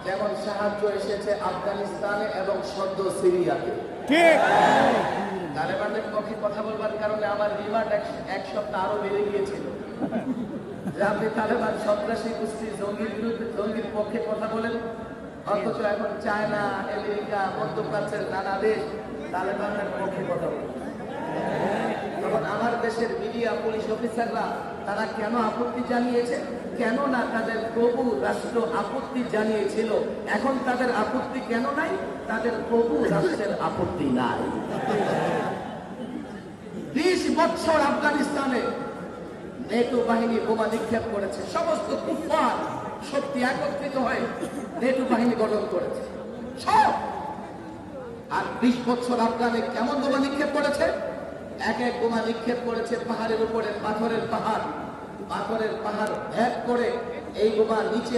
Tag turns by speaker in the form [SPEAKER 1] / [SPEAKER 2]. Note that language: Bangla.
[SPEAKER 1] যেমন সাহায্য এসেছে আফগানিস্তানে এবং সদ্য সিরিয়াতে। তালেবানদের পক্ষে কথা বলবার কারণে আমার রিমান্ড এক সপ্তাহ আরো বেড়ে গিয়েছিল। যে আপনি তালেবান সন্ত্রাসী গোষ্ঠী জঙ্গির বিরুদ্ধে, জঙ্গির পক্ষে কথা বলেন, অথচ এখন চায়না, আমেরিকা, মধ্যপ্রাচ্যের নানা দেশ তালেবানদের পক্ষে কথা বলে। তখন আমার দেশের মিডিয়া, পুলিশ অফিসাররা তারা কেন আপত্তি জানিয়েছে? কেননা তাদের প্রভু রাষ্ট্র আপত্তি জানিয়েছিল। এখন তাদের আপত্তি কেন নাই? তাদের প্রভু রাষ্ট্রের আপত্তি নাই। 20 বছর আফগানিস্তানে নেটো বাহিনী বোমা নিক্ষেপ করেছে। সমস্ত কুফফার শক্তি একত্রিত হয়ে নেটো বাহিনী গঠন করেছে সব। আর 20 বছর আফগানে কেমন বোমা নিক্ষেপ করেছে? এক এক বোমা নিক্ষেপ করেছে পাহাড়ের উপরে, পাথরের পাহাড় ভেদ করে এই বোমা নিচে